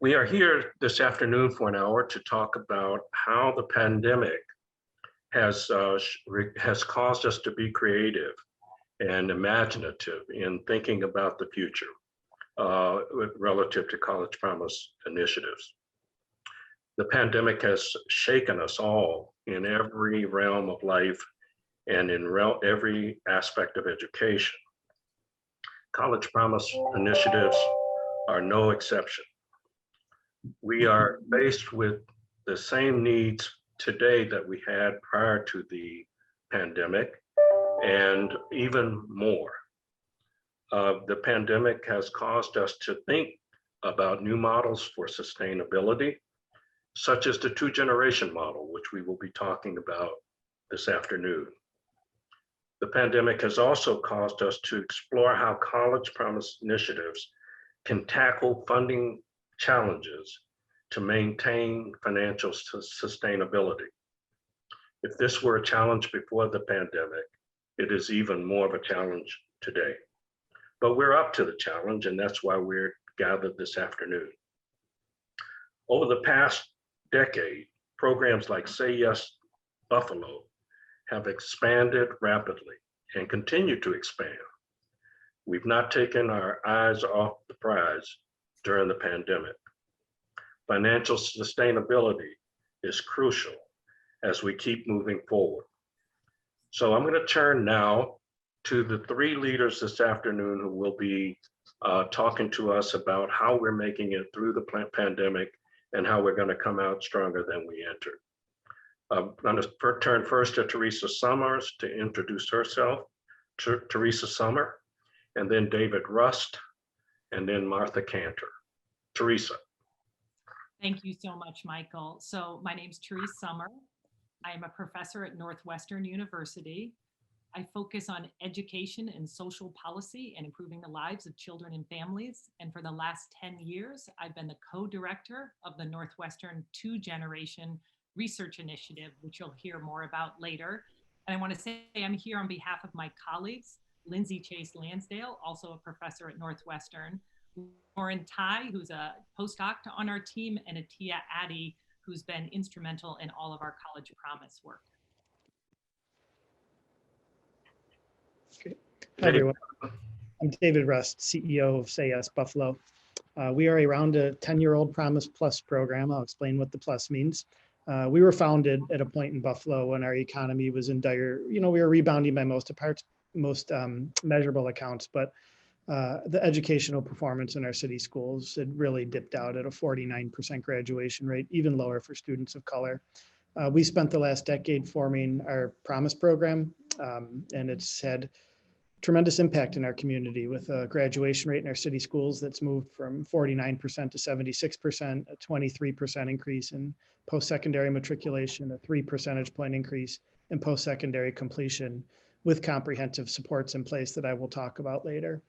We are here this afternoon for an hour to talk about how the pandemic has caused us to be creative and imaginative in thinking about the future relative to college promise initiatives. The pandemic has shaken us all in every realm of life and in every aspect of education. College promise initiatives are no exception. We are faced with the same needs today that we had prior to the pandemic, and even more. The pandemic has caused us to think about new models for sustainability, such as the two-generation model, which we will be talking about this afternoon. The pandemic has also caused us to explore how college promise initiatives can tackle funding challenges to maintain financial sustainability. If this were a challenge before the pandemic, it is even more of a challenge today. But we're up to the challenge, and that's why we're gathered this afternoon. Over the past decade, programs like Say Yes Buffalo have expanded rapidly and continue to expand. We've not taken our eyes off the prize during the pandemic. Financial sustainability is crucial as we keep moving forward. So I'm going to turn now to the three leaders this afternoon who will be talking to us about how we're making it through the pandemic and how we're going to come out stronger than we entered. I'm going to turn first to Teresa Summers to introduce herself. Teresa Summer, and then David Rust, and then Martha Cantor. Teresa. Thank you so much, Michael. So my name's Teresa Summer. I am a professor at Northwestern University. I focus on education and social policy and improving the lives of children and families. And for the last 10 years, I've been the co-director of the Northwestern Two-Generation Research Initiative, which you'll hear more about later. And I want to say I'm here on behalf of my colleagues, Lindsay Chase Lansdale, also a professor at Northwestern, Lauren Tai, who's a postdoc on our team, and Atia Addy, who's been instrumental in all of our College Promise work. Great. Hi, everyone. I'm David Rust, CEO of Say Yes Buffalo. We are around a 10-year-old Promise Plus program. I'll explain what the plus means. We were founded at a point in Buffalo when our economy was in dire, we were rebounding by most measurable accounts, but the educational performance in our city schools had really dipped out at a 49% graduation rate, even lower for students of color. We spent the last decade forming our Promise program, and it's had tremendous impact in our community with a graduation rate in our city schools that's moved from 49% to 76%, a 23% increase in post-secondary matriculation, a 3 percentage point increase in post-secondary completion with comprehensive supports in place that I will talk about later.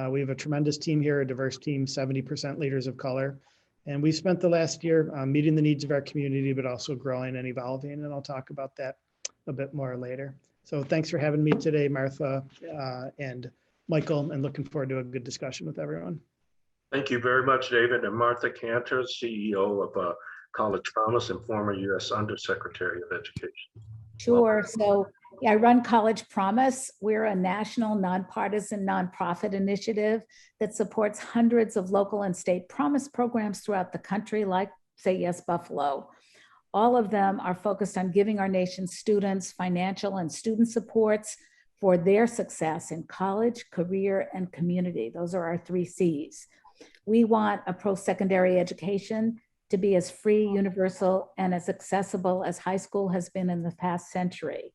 We have a tremendous team here, a diverse team, 70% leaders of color. And we've spent the last year meeting the needs of our community, but also growing and evolving. And I'll talk about that a bit more later. So thanks for having me today, Martha and Michael, and looking forward to a good discussion with everyone. Thank you very much, David. And Martha Cantor, CEO of College Promise and former U.S. Undersecretary of Education. Sure. So I run College Promise. We're a national nonpartisan nonprofit initiative that supports hundreds of local and state promise programs throughout the country, like Say Yes Buffalo. All of them are focused on giving our nation's students financial and student supports for their success in college, career, and community. Those are our 3 C's. We want a post-secondary education to be as free, universal, and as accessible as high school has been in the past century.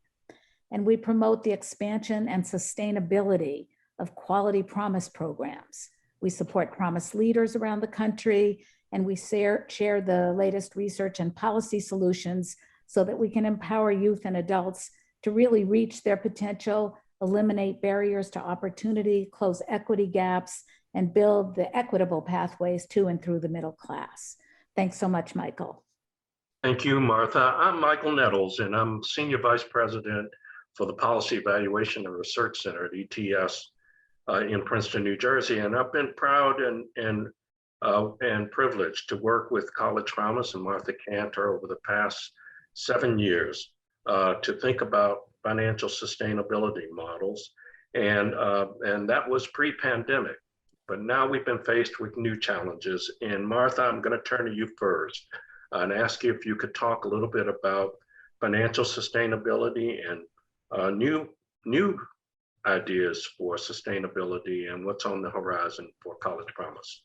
And we promote the expansion and sustainability of quality promise programs. We support promise leaders around the country, and we share the latest research and policy solutions so that we can empower youth and adults to really reach their potential, eliminate barriers to opportunity, close equity gaps, and build the equitable pathways to and through the middle class. Thanks so much, Michael. Thank you, Martha. I'm Michael Nettles, and I'm Senior Vice President for the Policy Evaluation and Research Center at ETS in Princeton, New Jersey. And I've been proud and and privileged to work with College Promise and Martha Cantor over the past 7 years to think about financial sustainability models. And that was pre-pandemic. But now we've been faced with new challenges. And Martha, I'm going to turn to you first and ask you if you could talk a little bit about financial sustainability and new ideas for sustainability and what's on the horizon for College Promise.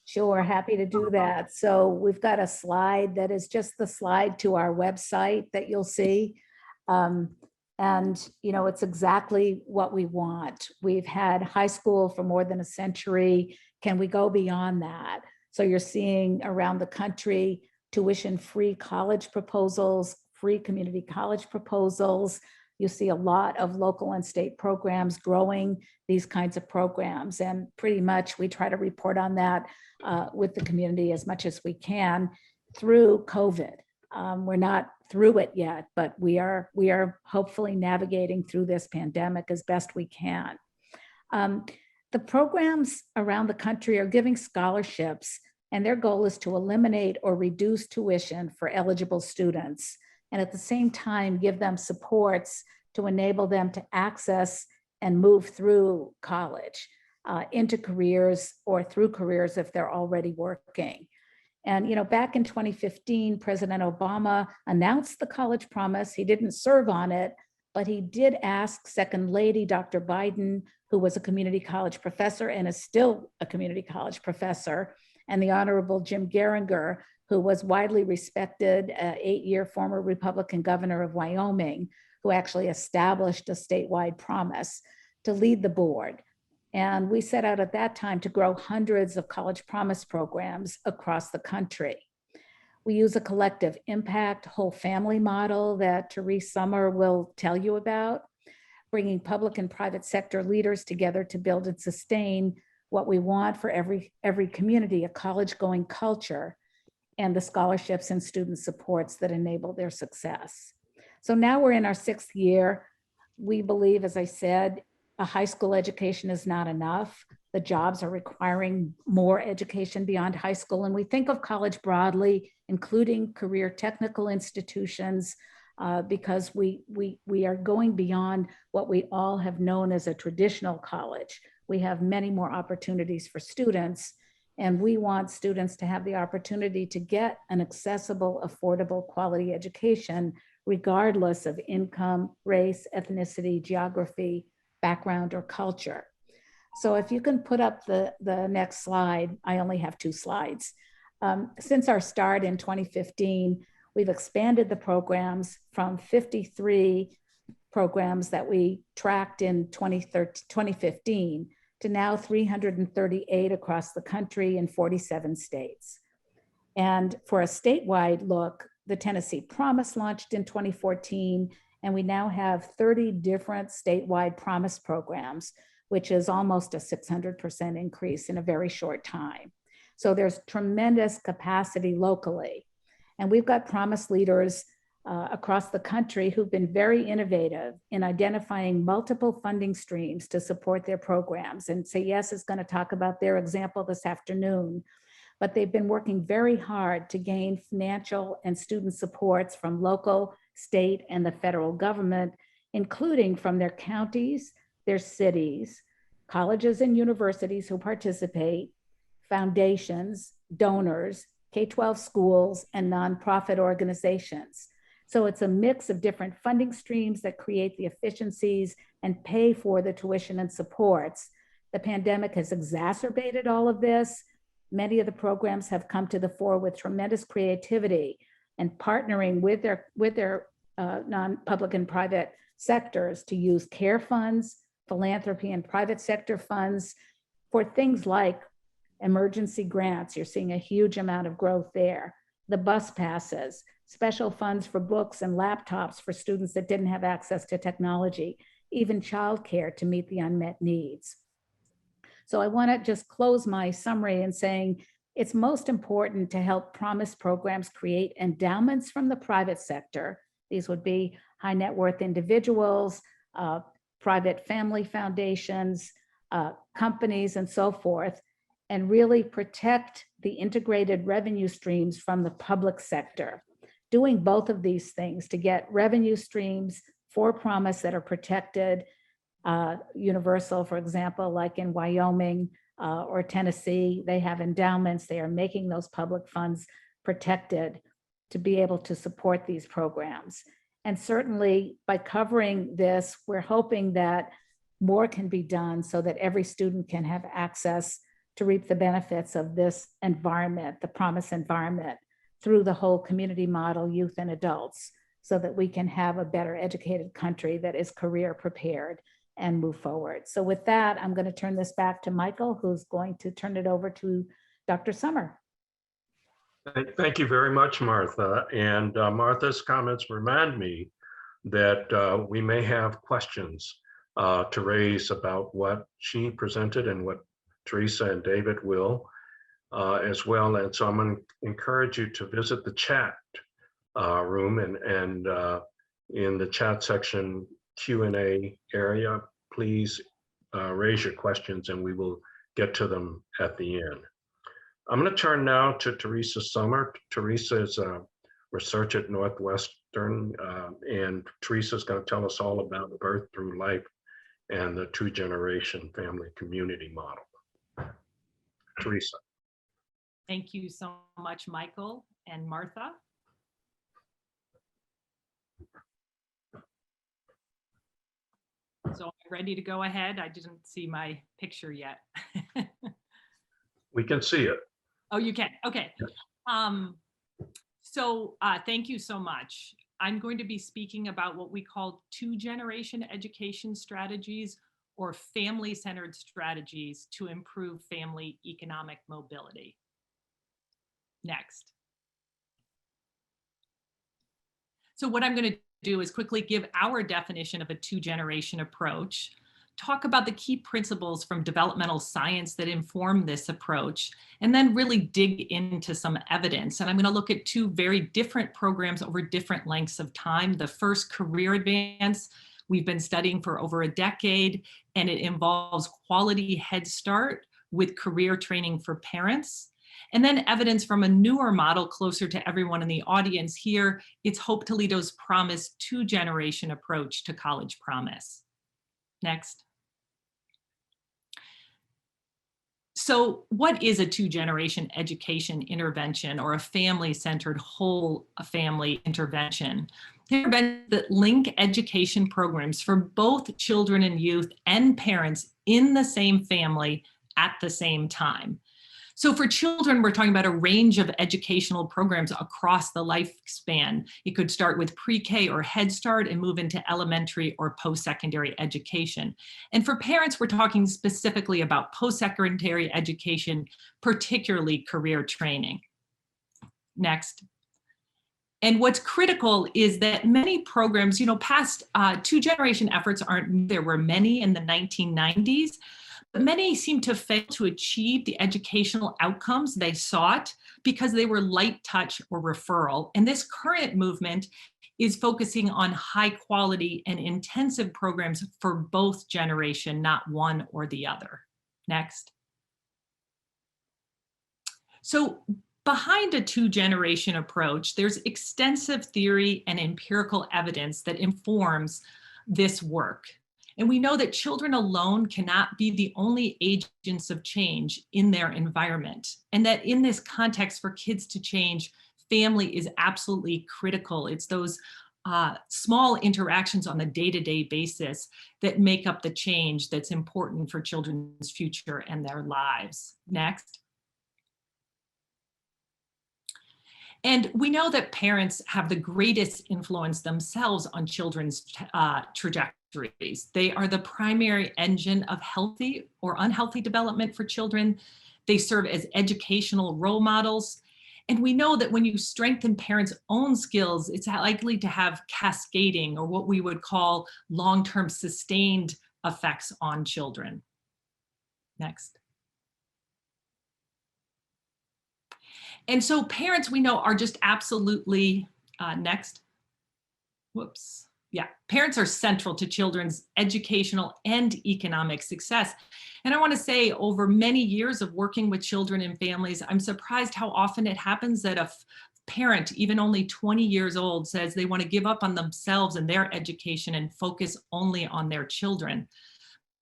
Sure, happy to do that. So we've got a slide that is just the slide to our website that you'll see. And, you know, it's exactly what we want. We've had high school for more than a century. Can we go beyond that? So you're seeing around the country tuition-free college proposals, free community college proposals. You see a lot of local and state programs growing these kinds of programs. And pretty much we try to report on that with the community as much as we can through COVID. We're not through it yet, but we are hopefully navigating through this pandemic as best we can. The programs around the country are giving scholarships, and their goal is to eliminate or reduce tuition for eligible students, and at the same time give them supports to enable them to access and move through college into careers or through careers if they're already working. And, you know, back in 2015, President Obama announced the College Promise. He didn't serve on it, but he did ask Second Lady Dr. Biden, who was a community college professor and is still a community college professor, and the Honorable Jim Geringer, who was widely respected, 8-year former Republican governor of Wyoming, who actually established a statewide promise, to lead the board. And we set out at that time to grow hundreds of College Promise programs across the country. We use a collective impact whole family model that Therese Sommer will tell you about, bringing public and private sector leaders together to build and sustain what we want for every community, a college-going culture, and the scholarships and student supports that enable their success. So now we're in our 6th year. We believe, as I said, a high school education is not enough. The jobs are requiring more education beyond high school. And we think of college broadly, including career technical institutions, because we are going beyond what we all have known as a traditional college. We have many more opportunities for students, and we want students to have the opportunity to get an accessible, affordable, quality education, regardless of income, race, ethnicity, geography, background, or culture. So if you can put up the next slide, I only have 2 slides. Since our start in 2015, we've expanded the programs from 53 programs that we tracked in 2015 to now 338 across the country in 47 states. And for a statewide look, the Tennessee Promise launched in 2014, and we now have 30 different statewide Promise programs, which is almost a 600% increase in a very short time. So there's tremendous capacity locally. And we've got Promise leaders across the country who've been very innovative in identifying multiple funding streams to support their programs. And SAYES is going to talk about their example this afternoon. But they've been working very hard to gain financial and student supports from local, state, and the federal government, including from their counties, their cities, colleges and universities who participate, foundations, donors, K-12 schools, and nonprofit organizations. So it's a mix of different funding streams that create the efficiencies and pay for the tuition and supports. The pandemic has exacerbated all of this. Many of the programs have come to the fore with tremendous creativity and partnering with their non-public and private sectors to use care funds, philanthropy, and private sector funds for things like emergency grants. You're seeing a huge amount of growth there. The bus passes, special funds for books and laptops for students that didn't have access to technology, even childcare to meet the unmet needs. So I want to just close my summary in saying it's most important to help Promise programs create endowments from the private sector. These would be high net worth individuals, private family foundations, companies, and so forth, and really protect the integrated revenue streams from the public sector. Doing both of these things to get revenue streams for promise that are protected, universal, for example, like in Wyoming or Tennessee, they have endowments, they are making those public funds protected to be able to support these programs. And certainly by covering this, we're hoping that more can be done so that every student can have access to reap the benefits of this environment, the promise environment, through the whole community model, youth and adults, so that we can have a better educated country that is career prepared and move forward. So with that, I'm going to turn this back to Michael, who's going to turn it over to Dr. Summer. Thank you very much, Martha. And Martha's comments remind me that we may have questions to raise about what she presented and what Teresa and David will as well. And so I'm going to encourage you to visit the chat room and in the chat section Q&A area, please raise your questions and we will get to them at the end. I'm going to turn now to Teresa Summer. Teresa is a researcher at Northwestern, and Teresa is going to tell us all about birth through life and the two-generation family community model. Teresa. Thank you so much, Michael and Martha. So I'm ready to go ahead. I didn't see my picture yet. We can see it. Oh, you can. Okay. Yes. Thank you so much. I'm going to be speaking about what we call two-generation education strategies or family-centered strategies to improve family economic mobility. Next. So what I'm going to do is quickly give our definition of a two-generation approach, talk about the key principles from developmental science that inform this approach, and then really dig into some evidence. And I'm going to look at two very different programs over different lengths of time. The first, Career Advance, we've been studying for over a decade, and it involves quality Head Start with career training for parents. And then evidence from a newer model closer to everyone in the audience here, it's Hope Toledo's Promise two-generation approach to college promise. Next. So what is a two-generation education intervention or a family-centered whole family intervention? Interventions that link education programs for both children and youth and parents in the same family at the same time. So for children, we're talking about a range of educational programs across the lifespan. It could start with pre-K or Head Start and move into elementary or post-secondary education. And for parents, we're talking specifically about post-secondary education, particularly career training. Next. And what's critical is that many programs, past two-generation efforts aren't, there were many in the 1990s, but many seem to fail to achieve the educational outcomes they sought because they were light touch or referral. And this current movement is focusing on high quality and intensive programs for both generation, not one or the other. Next. So behind a two-generation approach, there's extensive theory and empirical evidence that informs this work. And we know that children alone cannot be the only agents of change in their environment. And that in this context, for kids to change, family is absolutely critical. It's those small interactions on a day-to-day basis that make up the change that's important for children's future and their lives. Next. And we know that parents have the greatest influence themselves on children's trajectories. They are the primary engine of healthy or unhealthy development for children. They serve as educational role models. And we know that when you strengthen parents' own skills, it's likely to have cascading or what we would call long-term sustained effects on children. Next. And so parents, we know, are just absolutely, next. Whoops, parents are central to children's educational and economic success. And I want to say, over many years of working with children and families, I'm surprised how often it happens that a parent, even only 20 years old, says they want to give up on themselves and their education and focus only on their children.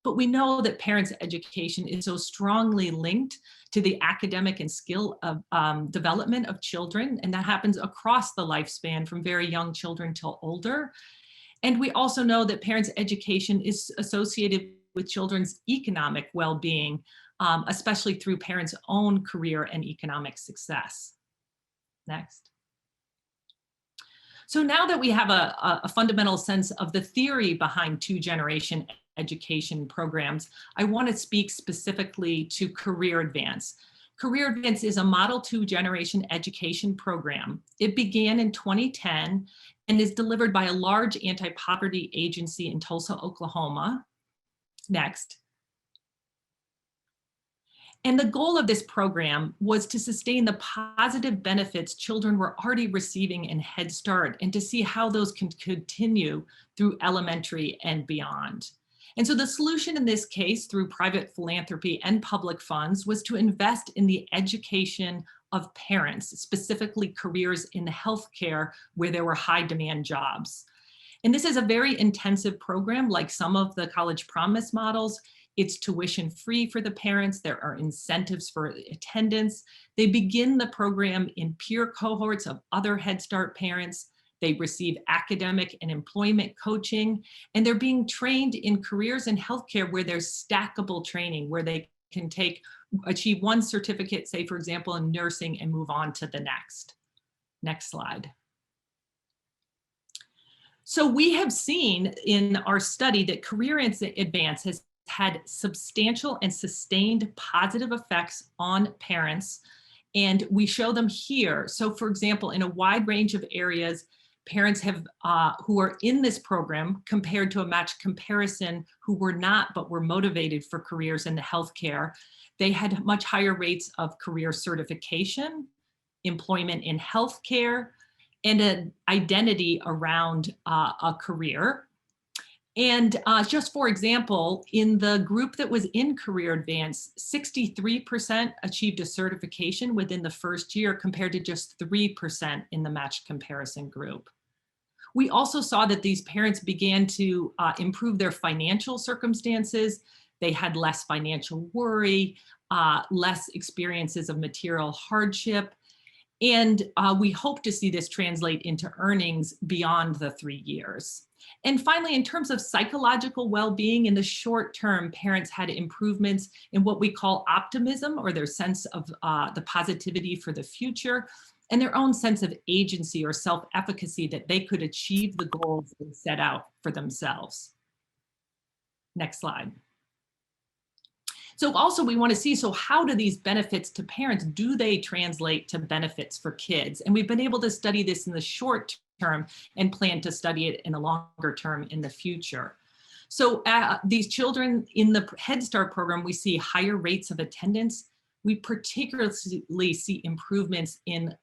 But we know that parents' education is so strongly linked to the academic and skill of development of children, and that happens across the lifespan from very young children till older. And we also know that parents' education is associated with children's economic well-being, especially through parents' own career and economic success. Next. So now that we have a fundamental sense of the theory behind two-generation education programs, I want to speak specifically to Career Advance. Career Advance is a Model 2 generation education program. It began in 2010 and is delivered by a large anti-poverty agency in Tulsa, Oklahoma. Next. And the goal of this program was to sustain the positive benefits children were already receiving in Head Start and to see how those can continue through elementary and beyond. And so the solution in this case, through private philanthropy and public funds, was to invest in the education of parents, specifically careers in healthcare where there were high demand jobs. And this is a very intensive program, like some of the College Promise models. It's tuition free for the parents. There are incentives for attendance. They begin the program in peer cohorts of other Head Start parents. They receive academic and employment coaching, and they're being trained in careers in healthcare where there's stackable training, where they can achieve one certificate, say, for example, in nursing, and move on to the next. Next slide. So we have seen in our study that Career Advance has had substantial and sustained positive effects on parents, and we show them here. So for example, in a wide range of areas, parents have who are in this program compared to a matched comparison who were not but were motivated for careers in the healthcare, they had much higher rates of career certification, employment in healthcare, and an identity around a career. And just for example, in the group that was in Career Advance, 63% achieved a certification within the first year compared to just 3% in the matched comparison group. We also saw that these parents began to improve their financial circumstances. They had less financial worry, less experiences of material hardship. And we hope to see this translate into earnings beyond the 3 years. And finally, in terms of psychological well-being, in the short term, parents had improvements in what we call optimism, or their sense of the positivity for the future, and their own sense of agency or self-efficacy that they could achieve the goals they set out for themselves. Next slide. So also we want to see, so how do these benefits to parents, do they translate to benefits for kids? And we've been able to study this in the short term and plan to study it in the longer term in the future. So these children in the Head Start program, we see higher rates of attendance. We particularly see improvements in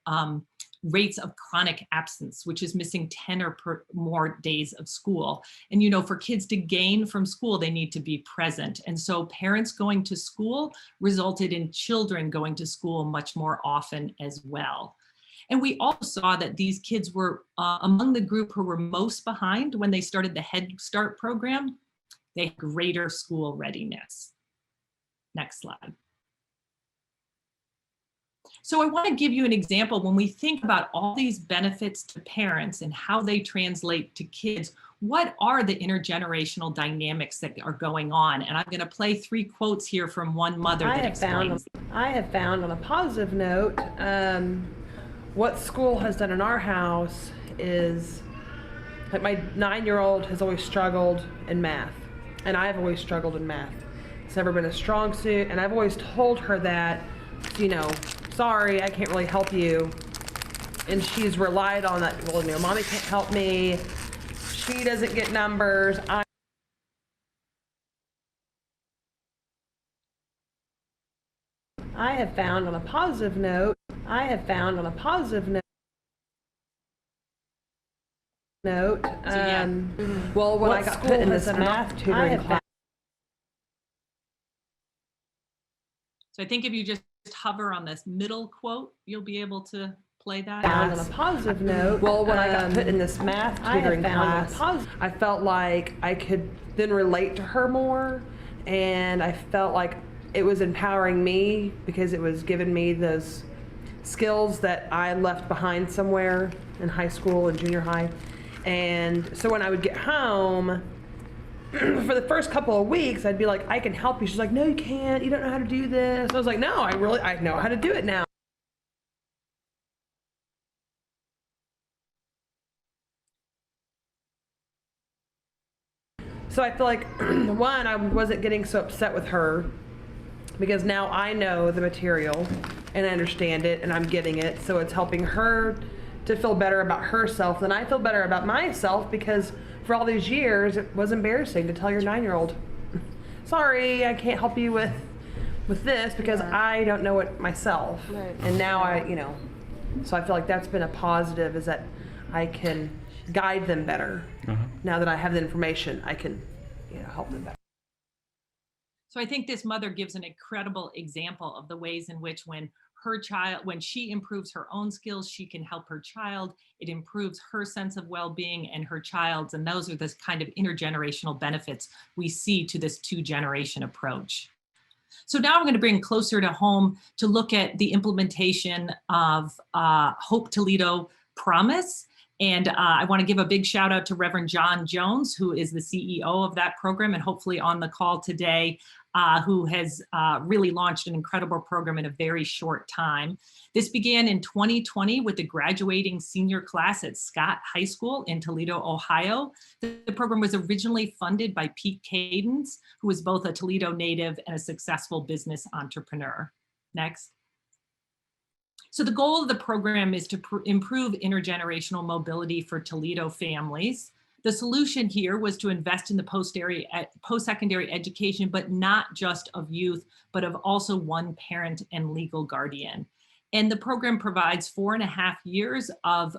rates of chronic absence, which is missing 10 or more days of school. And you know, for kids to gain from school, they need to be present. And so parents going to school resulted in children going to school much more often as well. And we also saw that these kids were among the group who were most behind when they started the Head Start program. They had greater school readiness. Next slide. So I want to give you an example when we think about all these benefits to parents and how they translate to kids. What are the intergenerational dynamics that are going on? And I'm going to play 3 quotes here from one mother that explains. I have found on a positive note, what school has done in our house is, like, my 9-year-old has always struggled in math, and I've always struggled in math. It's never been a strong suit, and I've always told her that, you know, sorry, I can't really help you. And she's relied on that, well, you know, mommy can't help me. She doesn't get numbers. I have found on a positive note, note. yeah. Well, when What I got school put in has this done an- math I tutoring have class. So I think if you just hover on this middle quote, you'll be able to play that. On a positive note, well, when I got put in this math tutoring class, I felt like I could then relate to her more, and I felt like it was empowering me because it was giving me those skills that I left behind somewhere in high school and junior high. And so when I would get home, for the first couple of weeks, I'd be like, I can help you. She's like, no, you can't. You don't know how to do this. I was like, no, I know how to do it now. So I feel like, one, I wasn't getting so upset with her because now I know the material and I understand it and I'm getting it. So it's helping her to feel better about herself. And I feel better about myself because for all these years, it was embarrassing to tell your 9-year-old, sorry, I can't help you with this because I don't know it myself. Right. And now so I feel like that's been a positive, is that I can guide them better. Now that I have the information, I can help them better. So I think this mother gives an incredible example of the ways in which when she improves her own skills, she can help her child. It improves her sense of well-being and her child's. And those are the kind of intergenerational benefits we see to this 2-generation approach. So now I'm going to bring closer to home to look at the implementation of Hope Toledo Promise. And I want to give a big shout out to Reverend John Jones, who is the CEO of that program and hopefully on the call today, who has really launched an incredible program in a very short time. This began in 2020 with the graduating senior class at Scott High School in Toledo, Ohio. The program was originally funded by Pete Cadence, who is both a Toledo native and a successful business entrepreneur. Next. So the goal of the program is to improve intergenerational mobility for Toledo families. The solution here was to invest in the post-secondary education, but not just of youth, but of also one parent and legal guardian. And the program provides 4.5 years of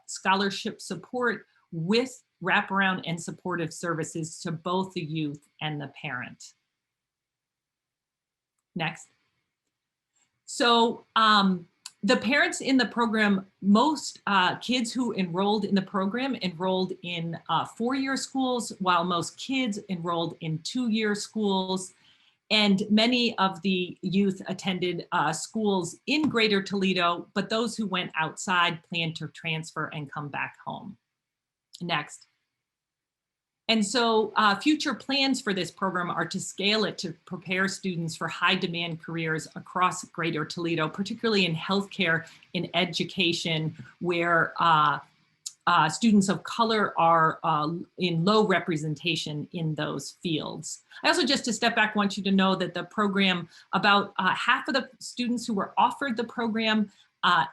scholarship support with wraparound and supportive services to both the youth and the parent. Next. So, the parents in the program, most kids who enrolled in the program enrolled in 4-year schools, while most kids enrolled in 2-year schools. And many of the youth attended schools in Greater Toledo, but those who went outside planned to transfer and come back home. Next. And so future plans for this program are to scale it to prepare students for high demand careers across Greater Toledo, particularly in healthcare, in education, where students of color are in low representation in those fields. I also, just to step back, want you to know that the program, about half of the students who were offered the program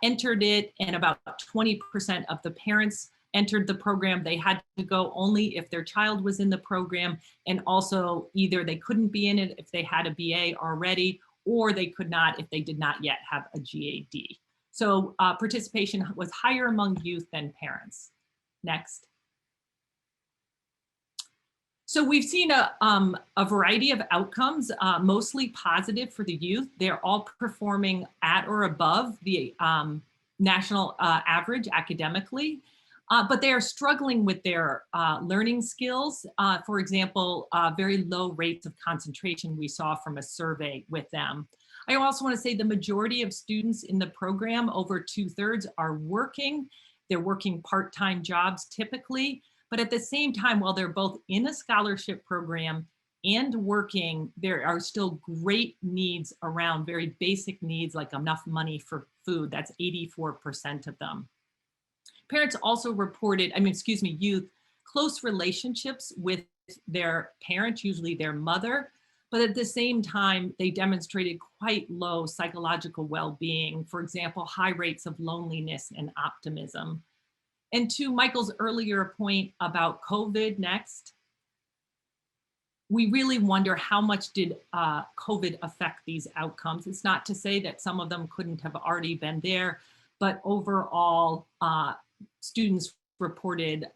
entered it, and about 20% of the parents entered the program. They had to go only if their child was in the program, and also either they couldn't be in it if they had a BA already, or they could not if they did not yet have a GAD. So participation was higher among youth than parents. Next. So we've seen a variety of outcomes, mostly positive for the youth. They're all performing at or above the national average academically. But they are struggling with their learning skills. For example, very low rates of concentration we saw from a survey with them. I also want to say the majority of students in the program, over 2/3, are working. They're working part-time jobs typically, but at the same time, while they're both in a scholarship program and working, there are still great needs around very basic needs like enough money for food. That's 84% of them. Parents also reported, youth, close relationships with their parent, usually their mother, but at the same time, they demonstrated quite low psychological well-being. For example, high rates of loneliness and optimism. And to Michael's earlier point about COVID, next, we really wonder how much did COVID affect these outcomes. It's not to say that some of them couldn't have already been there, but overall, students reported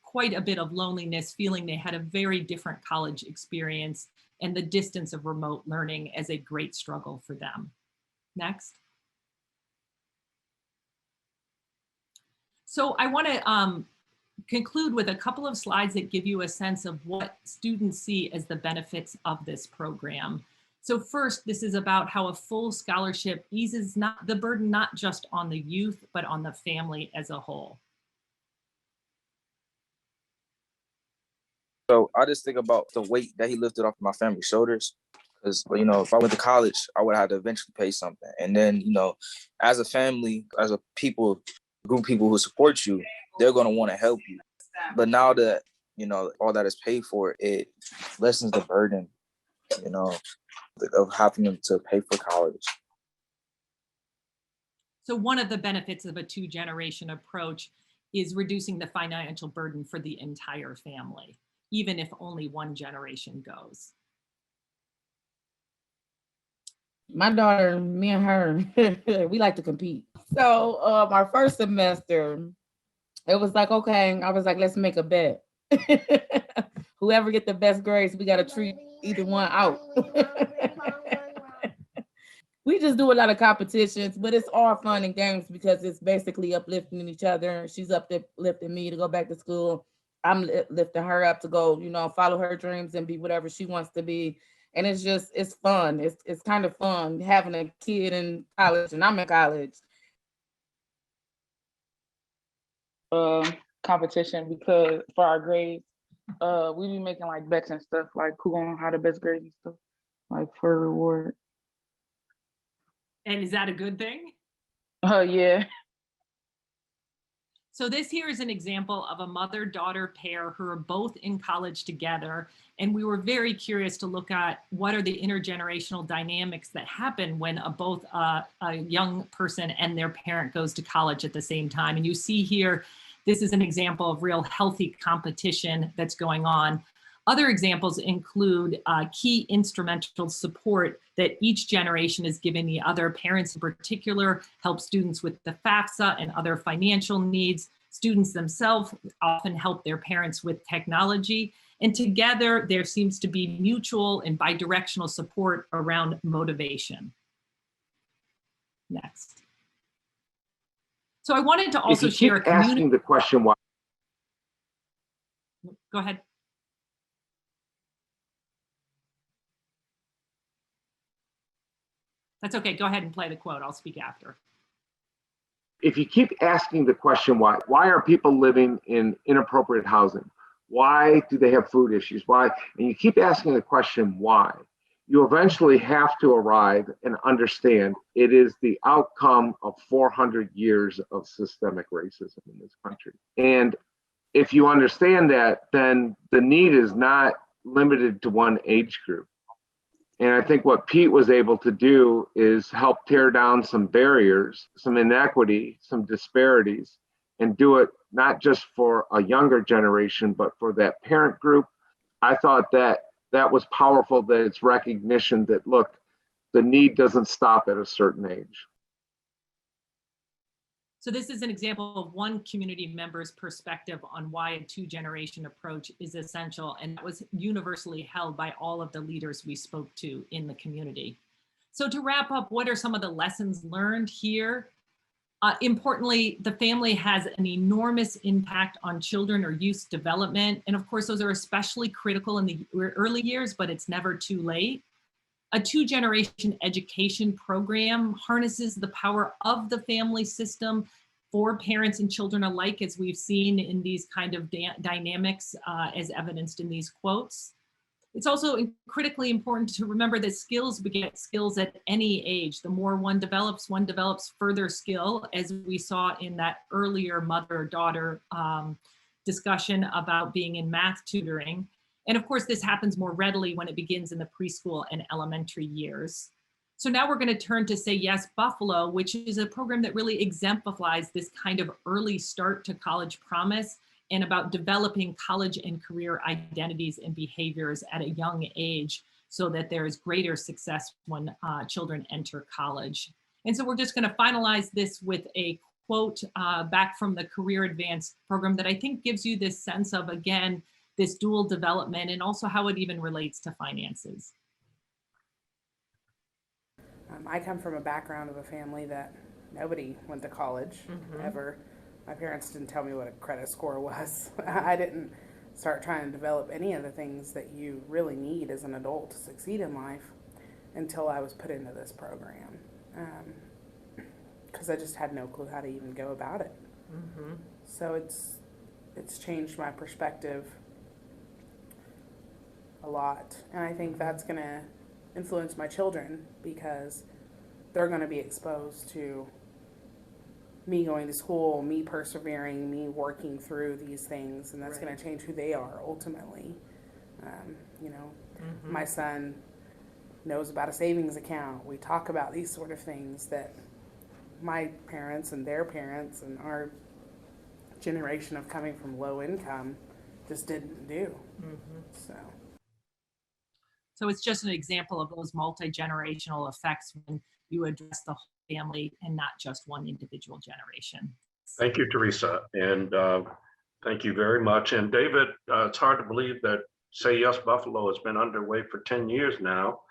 quite a bit of loneliness, feeling they had a very different college experience and the distance of remote learning as a great struggle for them. Next. So I want to conclude with a couple of slides that give you a sense of what students see as the benefits of this program. So first, this is about how a full scholarship eases the burden not just on the youth, but on the family as a whole. So I just think about the weight that he lifted off my family's shoulders. Because, you know, if I went to college, I would have to eventually pay something. And then, you know, as a family, as a people, group of people who support you, they're going to want to help you. But now that, you know, all that is paid for, it lessens the burden, you know, of having to pay for college. So one of the benefits of a two-generation approach is reducing the financial burden for the entire family, even if only one generation goes. My daughter, me and her, we like to compete. So our first semester, it was like, okay, I was like, let's make a bet. Whoever get the best grades, we got to treat either one out. We just do a lot of competitions, but it's all fun and games because it's basically uplifting each other. She's uplifting me to go back to school. I'm lifting her up to go, you know, follow her dreams and be whatever she wants to be. And it's just, it's fun. It's kind of fun having a kid in college, and I'm in college. Competition, because for our grades, we be making like bets and stuff, like who gonna have the best grades and stuff, like for a reward. And is that a good thing? Yeah. So this here is an example of a mother-daughter pair who are both in college together. And we were very curious to look at what are the intergenerational dynamics that happen when both a young person and their parent goes to college at the same time. And you see here, this is an example of real healthy competition that's going on. Other examples include key instrumental support that each generation is giving the other. Parents in particular help students with the FAFSA and other financial needs. Students themselves often help their parents with technology. And together there seems to be mutual and bidirectional support around motivation. Next. So I wanted to also share a community. Asking the question why. Go ahead. That's okay. Go ahead and play the quote. I'll speak after. If you keep asking the question why are people living in inappropriate housing? Why do they have food issues? Why? And you keep asking the question why, you eventually have to arrive and understand it is the outcome of 400 years of systemic racism in this country. And if you understand that, then the need is not limited to one age group. And I think what Pete was able to do is help tear down some barriers, some inequity, some disparities, and do it not just for a younger generation, but for that parent group. I thought that was powerful, that it's recognition that, look, the need doesn't stop at a certain age. So this is an example of one community member's perspective on why a two-generation approach is essential, and that was universally held by all of the leaders we spoke to in the community. So to wrap up, what are some of the lessons learned here? Importantly, the family has an enormous impact on children or youth development. And of course, those are especially critical in the early years, but it's never too late. A two-generation education program harnesses the power of the family system for parents and children alike, as we've seen in these kind of dynamics as evidenced in these quotes. It's also critically important to remember that skills beget skills at any age. The more one develops further skill, as we saw in that earlier mother-daughter discussion about being in math tutoring. And of course, this happens more readily when it begins in the preschool and elementary years. So now we're going to turn to Say Yes Buffalo, which is a program that really exemplifies this kind of early start to college promise and about developing college and career identities and behaviors at a young age so that there is greater success when children enter college. And so we're just going to finalize this with a quote back from the Career Advanced program that I think gives you this sense of, again, this dual development and also how it even relates to finances. I come from a background of a family that nobody went to college ever. My parents didn't tell me what a credit score was. I didn't start trying to develop any of the things that you really need as an adult to succeed in life until I was put into this program. Because I just had no clue how to even go about it. So it's changed my perspective a lot. And I think that's going to influence my children because they're going to be exposed to me going to school, me persevering, me working through these things, and that's going to change who they are ultimately. You know, my son knows about a savings account. We talk about these sort of things that my parents and their parents and our generation of coming from low income just didn't do. So it's just an example of those multi-generational effects when you address the whole family and not just one individual generation. Thank you, Teresa, and thank you very much. And David, it's hard to believe that Say Yes Buffalo has been underway for 10 years now.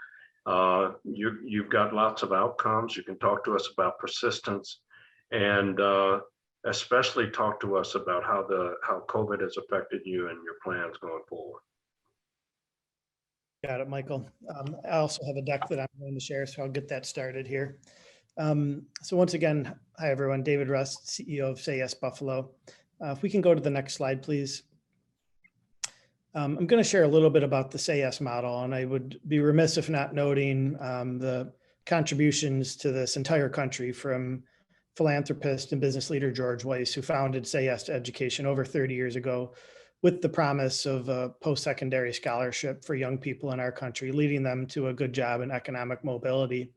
You've got lots of outcomes. You can talk to us about persistence, and especially talk to us about how COVID has affected you and your plans going forward. Got it, Michael. I also have a deck that I'm going to share, so I'll get that started here. So once again, hi everyone, David Rust, CEO of Say Yes Buffalo. If we can go to the next slide, please. I'm going to share a little bit about the Say Yes model, and I would be remiss if not noting the contributions to this entire country from philanthropist and business leader George Weiss, who founded Say Yes to Education over 30 years ago with the promise of a post-secondary scholarship for young people in our country, leading them to a good job and economic mobility.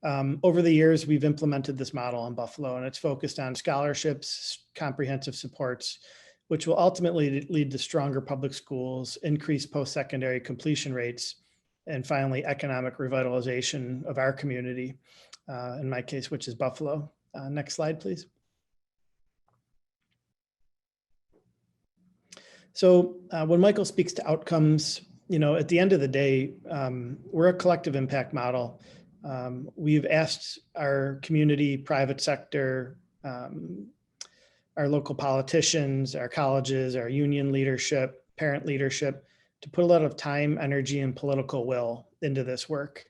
Over the years, we've implemented this model in Buffalo, and it's focused on scholarships, comprehensive supports, which will ultimately lead to stronger public schools, increased post-secondary completion rates, and finally, economic revitalization of our community, in my case, which is Buffalo. Next slide, please. So when Michael speaks to outcomes, you know, at the end of the day, we're a collective impact model. We've asked our community, private sector, our local politicians, our colleges, our union leadership, parent leadership, to put a lot of time, energy, and political will into this work.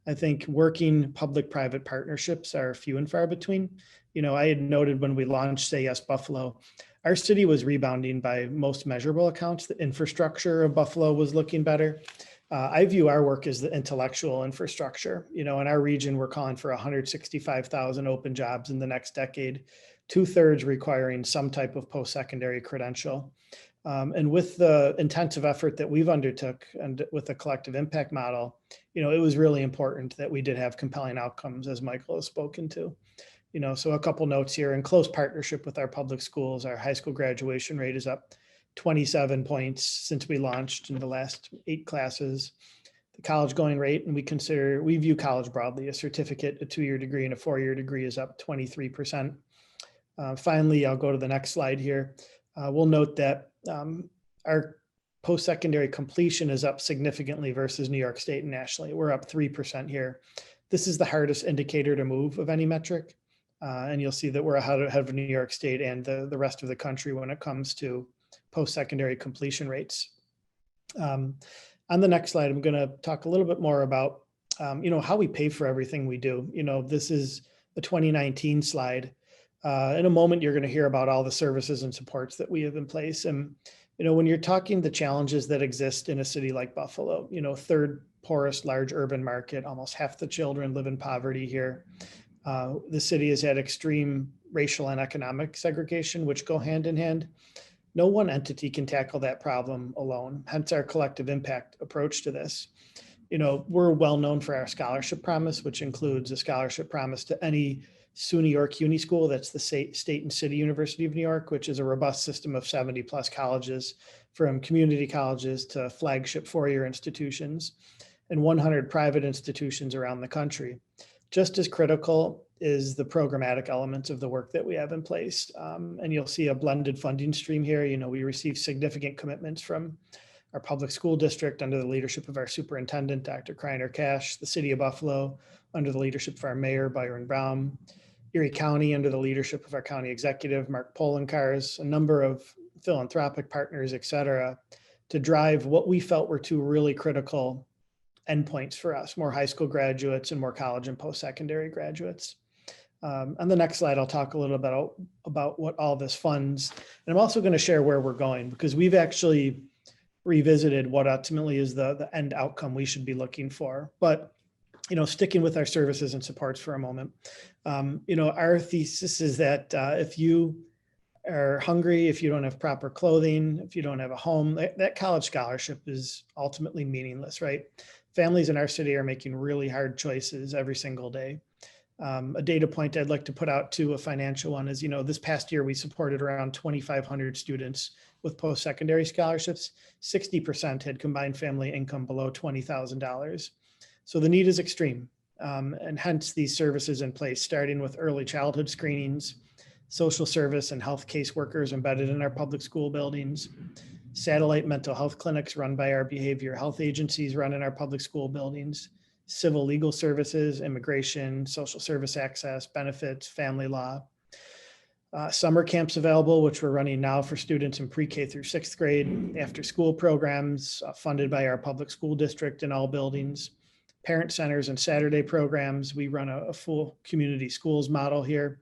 I think working public-private partnerships are few and far between. You know, I had noted when we launched Say Yes Buffalo, our city was rebounding by most measurable accounts. The infrastructure of Buffalo was looking better. I view our work as the intellectual infrastructure. You know, in our region, we're calling for 165,000 open jobs in the next decade, 2/3 requiring some type of post-secondary credential. And with the intensive effort that we've undertook and with the collective impact model, you know, it was really important that we did have compelling outcomes, as Michael has spoken to. You know, so a couple notes here. In close partnership with our public schools, our high school graduation rate is up 27 points since we launched in the last 8 classes. The college going rate, and we view college broadly, a certificate, a 2-year degree, and a 4-year degree is up 23%. Finally, I'll go to the next slide here. We'll note that our post-secondary completion is up significantly versus New York State and nationally. We're up 3% here. This is the hardest indicator to move of any metric. And you'll see that we're ahead of New York State and the rest of the country when it comes to post-secondary completion rates. On the next slide, I'm going to talk a little bit more about, you know, how we pay for everything we do. You know, this is the 2019 slide. In a moment, you're going to hear about all the services and supports that we have in place. And, you know, when you're talking the challenges that exist in a city like Buffalo, you know, 3rd poorest large urban market, almost half the children live in poverty here. The city has had extreme racial and economic segregation, which go hand in hand. No one entity can tackle that problem alone, hence our collective impact approach to this. You know, we're well known for our scholarship promise, which includes a scholarship promise to any SUNY or CUNY school. That's the State and City University of New York, which is a robust system of 70+ colleges, from community colleges to flagship 4-year institutions, and 100 private institutions around the country. Just as critical is the programmatic elements of the work that we have in place. And you'll see a blended funding stream here. We receive significant commitments from our public school district under the leadership of our superintendent, Dr. Kreiner Cash, the city of Buffalo under the leadership of our mayor, Byron Brown, Erie County under the leadership of our county executive, Mark Polenkars, a number of philanthropic partners, et cetera, to drive what we felt were two really critical endpoints for us: more high school graduates and more college and post-secondary graduates. On the next slide, I'll talk a little bit about what all this funds. And I'm also going to share where we're going, because we've actually revisited what ultimately is the end outcome we should be looking for. But, sticking with our services and supports for a moment, our thesis is that if you are hungry, if you don't have proper clothing, if you don't have a home, that college scholarship is ultimately meaningless, right? Families in our city are making really hard choices every single day. A data point I'd like to put out to a financial one is, this past year we supported around 2,500 students with post-secondary scholarships. 60% had combined family income below $20,000. So the need is extreme, and hence these services in place, starting with early childhood screenings, social service and health caseworkers embedded in our public school buildings, satellite mental health clinics run by our behavioral health agencies run in our public school buildings, civil legal services, immigration, social service access, benefits, family law. Summer camps available, which we're running now for students in pre-K through 6th grade, after school programs funded by our public school district in all buildings, parent centers and Saturday programs. We run a full community schools model here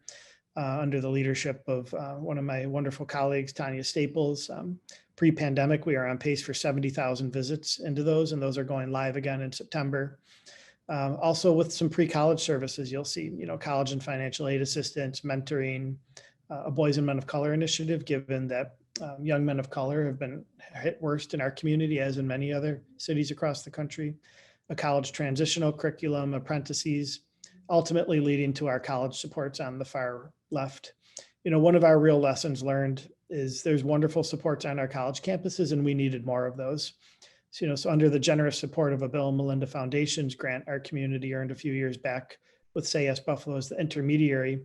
under the leadership of one of my wonderful colleagues, Tanya Staples. Pre-pandemic, we are on pace for 70,000 visits into those, and those are going live again in September. Also with some pre-college services, you'll see, college and financial aid assistance, mentoring, a Boys and Men of Color initiative, given that young men of color have been hit worst in our community, as in many other cities across the country, a college transitional curriculum, apprentices, ultimately leading to our college supports on the far left. One of our real lessons learned is there's wonderful supports on our college campuses, and we needed more of those. So under the generous support of a Bill and Melinda Foundation's grant our community earned a few years back with Say Yes Buffalo as the intermediary,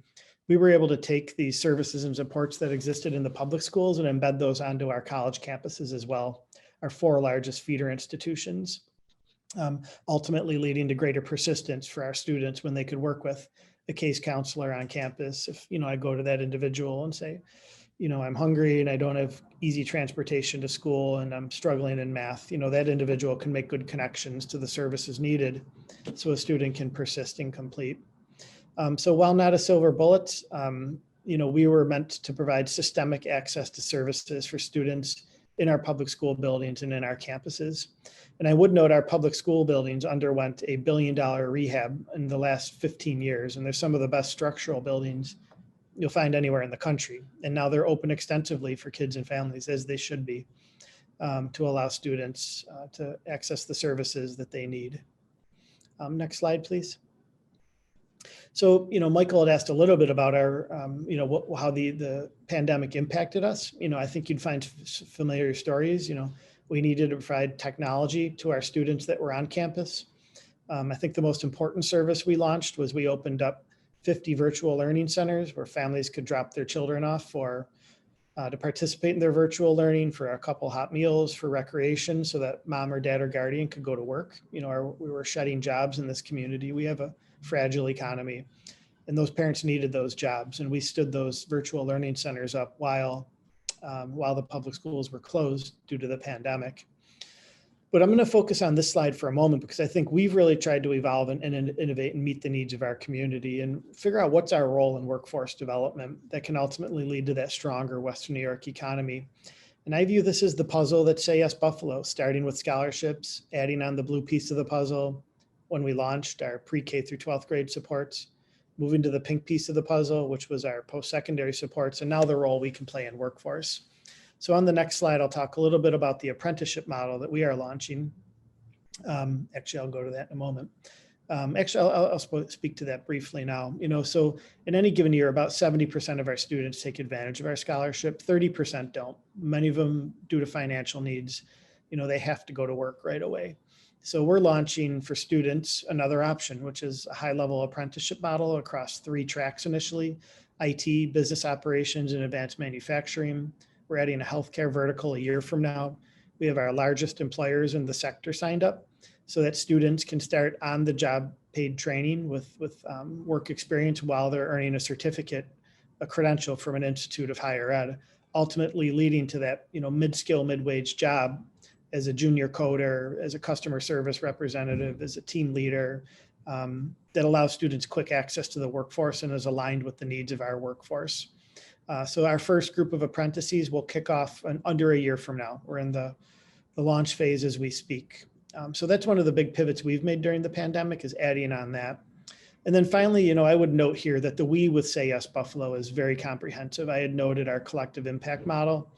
we were able to take these services and supports that existed in the public schools and embed those onto our college campuses as well, our 4 largest feeder institutions, ultimately leading to greater persistence for our students when they could work with a case counselor on campus. If, I go to that individual and say, I'm hungry and I don't have easy transportation to school and I'm struggling in math, that individual can make good connections to the services needed so a student can persist and complete. So while not a silver bullet, we were meant to provide systemic access to services for students in our public school buildings and in our campuses. And I would note our public school buildings underwent a $1 billion rehab in the last 15 years. And they're some of the best structural buildings you'll find anywhere in the country. And now they're open extensively for kids and families, as they should be, to allow students to access the services that they need. Next slide, please. So, Michael had asked a little bit about our, how the pandemic impacted us. I think you'd find familiar stories. We needed to provide technology to our students that were on campus. I think the most important service we launched was we opened up 50 virtual learning centers where families could drop their children off to participate in their virtual learning, for a couple hot meals, for recreation, so that mom or dad or guardian could go to work. We were shedding jobs in this community. We have a fragile economy, and those parents needed those jobs. And we stood those virtual learning centers up while the public schools were closed due to the pandemic. But I'm going to focus on this slide for a moment, because I think we've really tried to evolve and innovate and meet the needs of our community and figure out what's our role in workforce development that can ultimately lead to that stronger Western New York economy. And I view this as the puzzle that Say Yes Buffalo, starting with scholarships, adding on the blue piece of the puzzle when we launched our pre-K through 12th grade supports, moving to the pink piece of the puzzle, which was our post-secondary supports, and now the role we can play in workforce. So on the next slide, I'll talk a little bit about the apprenticeship model that we are launching. Actually, I'll go to that in a moment. I'll speak to that briefly now. So in any given year, about 70% of our students take advantage of our scholarship, 30% don't. Many of them, due to financial needs, they have to go to work right away. So we're launching for students another option, which is a high-level apprenticeship model across 3 tracks initially: IT, business operations, and advanced manufacturing. We're adding a healthcare vertical a year from now. We have our largest employers in the sector signed up so that students can start on the job paid training with work experience while they're earning a certificate, a credential from an institute of higher ed, ultimately leading to that, mid-skill, mid-wage job as a junior coder, as a customer service representative, as a team leader, that allows students quick access to the workforce and is aligned with the needs of our workforce. So our first group of apprentices will kick off under a year from now. We're in the launch phase as we speak. So that's one of the big pivots we've made during the pandemic, is adding on that. And then finally, I would note here that the we with Say Yes Buffalo is very comprehensive. I had noted our collective impact model.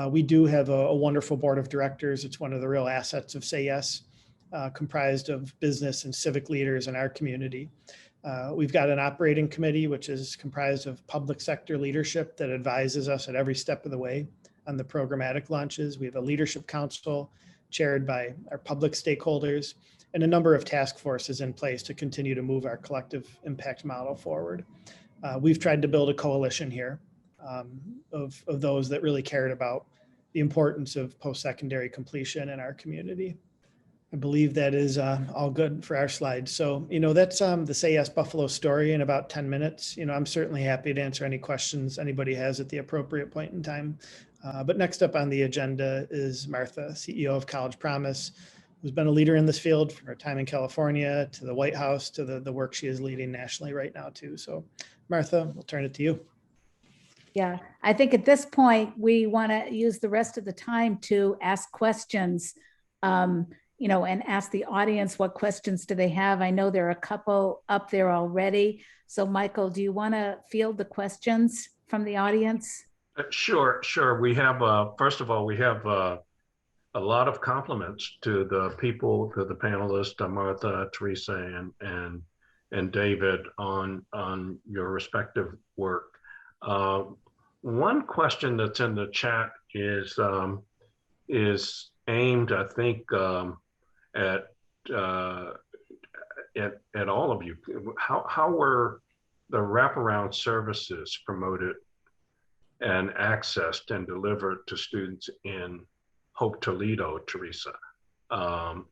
We do have a wonderful board of directors. It's one of the real assets of Say Yes, comprised of business and civic leaders in our community. We've got an operating committee, which is comprised of public sector leadership that advises us at every step of the way on the programmatic launches. We have a leadership council chaired by our public stakeholders, and a number of task forces in place to continue to move our collective impact model forward. We've tried to build a coalition here of those that really cared about the importance of post-secondary completion in our community. I believe that is all good for our slides. So, that's the Say Yes Buffalo story in about 10 minutes. I'm certainly happy to answer any questions anybody has at the appropriate point in time. But next up on the agenda is Martha, CEO of College Promise, who's been a leader in this field from her time in California to the White House to the work she is leading nationally right now too. So Martha, we'll turn it to you. Yeah, I think at this point, we want to use the rest of the time to ask questions, and ask the audience what questions do they have. I know there are a couple up there already. So Michael, do you want to field the questions from the audience? Sure. We have, first of all, we have a lot of compliments to the people, to the panelists, Martha, Teresa, and David on your respective work. One question that's in the chat is aimed, I think, at all of you. How were the wraparound services promoted and accessed and delivered to students in Hope Toledo, Teresa,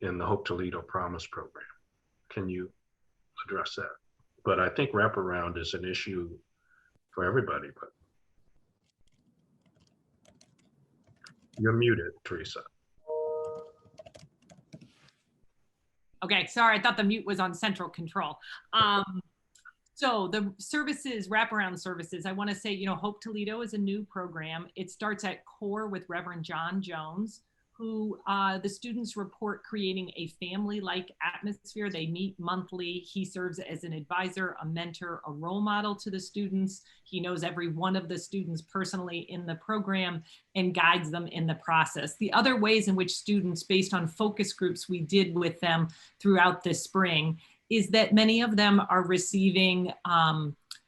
in the Hope Toledo Promise program? Can you address that? But I think wraparound is an issue for everybody, but you're muted, Teresa. Okay, sorry, I thought the mute was on central control. So the services, wraparound services, I want to say, Hope Toledo is a new program. It starts at core with Reverend John Jones, who the students report creating a family-like atmosphere. They meet monthly. He serves as an advisor, a mentor, a role model to the students. He knows every one of the students personally in the program and guides them in the process. The other ways in which students, based on focus groups we did with them throughout the spring, is that many of them are receiving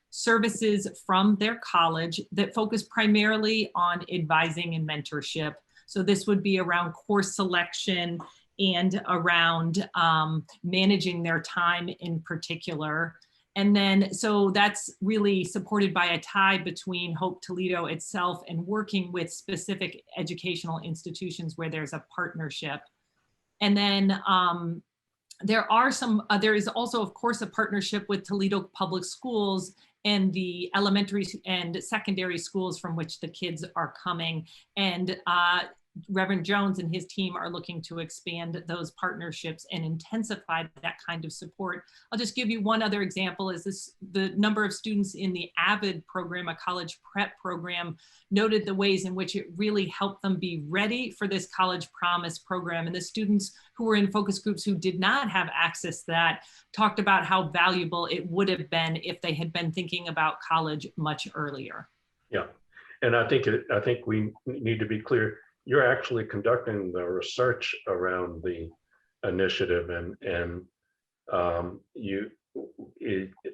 services from their college that focus primarily on advising and mentorship. So this would be around course selection and around managing their time in particular. And then, so that's really supported by a tie between Hope Toledo itself and working with specific educational institutions where there's a partnership. And then there is also, of course, a partnership with Toledo Public Schools and the elementary and secondary schools from which the kids are coming. And Reverend Jones and his team are looking to expand those partnerships and intensify that kind of support. I'll just give you one other example is the number of students in the AVID program, a college prep program, noted the ways in which it really helped them be ready for this College Promise program. And the students who were in focus groups who did not have access to that talked about how valuable it would have been if they had been thinking about college much earlier. Yeah, and I think we need to be clear. You're actually conducting the research around the initiative, and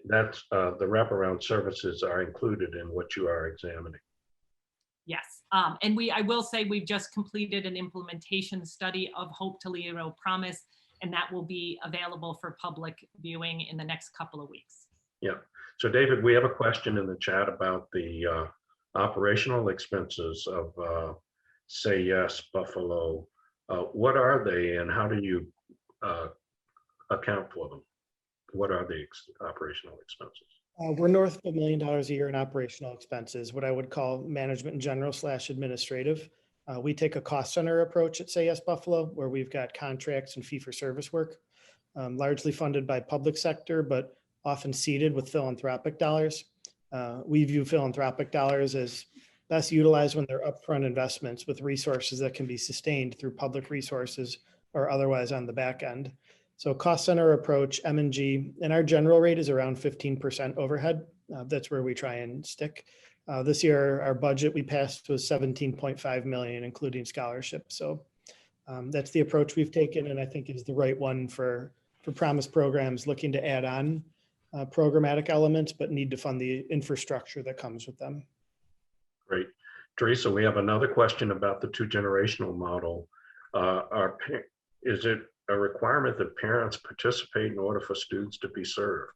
that's the wraparound services are included in what you are examining. Yes, and I will say we've just completed an implementation study of Hope Toledo Promise, and that will be available for public viewing in the next couple of weeks. Yeah. So David, we have a question in the chat about the operational expenses of Say Yes Buffalo. What are they and how do you account for them? What are the operational expenses? We're north of $1 million a year in operational expenses, what I would call management in general / administrative. We take a cost center approach at Say Yes Buffalo, where we've got contracts and fee for service work, largely funded by public sector, but often seeded with philanthropic dollars. We view philanthropic dollars as best utilized when they're upfront investments with resources that can be sustained through public resources or otherwise on the back end. So cost center approach, M&G, and our general rate is around 15% overhead. That's where we try and stick. This year, our budget we passed was 17.5 million, including scholarships. So that's the approach we've taken, and I think is the right one for promise programs looking to add on programmatic elements, but need to fund the infrastructure that comes with them. Great. Teresa, we have another question about the 2-generational model. Is it a requirement that parents participate in order for students to be served?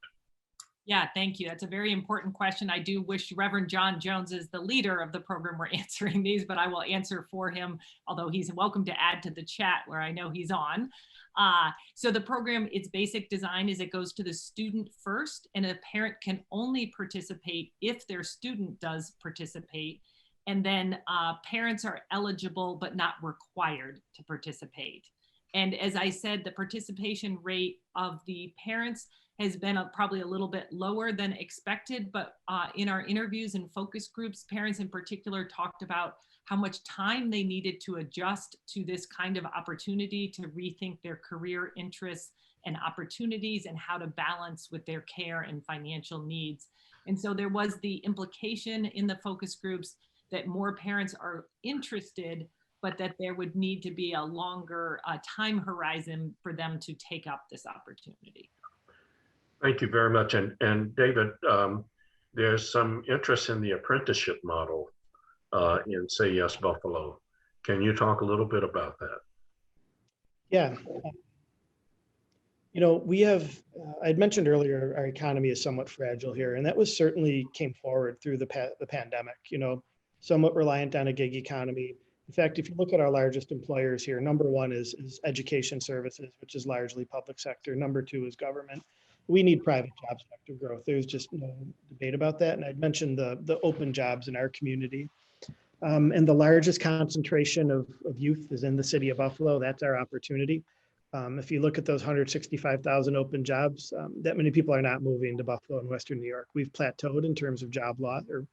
Yeah, thank you. That's a very important question. I do wish Reverend John Jones is the leader of the program we're answering these, but I will answer for him, although he's welcome to add to the chat where I know he's on. So the program, its basic design is it goes to the student first, and a parent can only participate if their student does participate. And then parents are eligible but not required to participate. And as I said, the participation rate of the parents has been probably a little bit lower than expected, but in our interviews and focus groups, parents in particular talked about how much time they needed to adjust to this kind of opportunity, to rethink their career interests and opportunities and how to balance with their care and financial needs. And so there was the implication in the focus groups that more parents are interested, but that there would need to be a longer time horizon for them to take up this opportunity. Thank you very much. And David, there's some interest in the apprenticeship model in Say Yes Buffalo. Can you talk a little bit about that? Yeah. You know, we have, I'd mentioned earlier, our economy is somewhat fragile here, and that was certainly came forward through the pandemic, you know, somewhat reliant on a gig economy. In fact, if you look at our largest employers here, number one is education services, which is largely public sector. Number two is government. We need private job sector growth. There's just no debate about that. And I'd mentioned the open jobs in our community. And the largest concentration of youth is in the city of Buffalo. That's our opportunity. If you look at those 165,000 open jobs, that many people are not moving to Buffalo and Western New York. We've plateaued in terms of job loss or,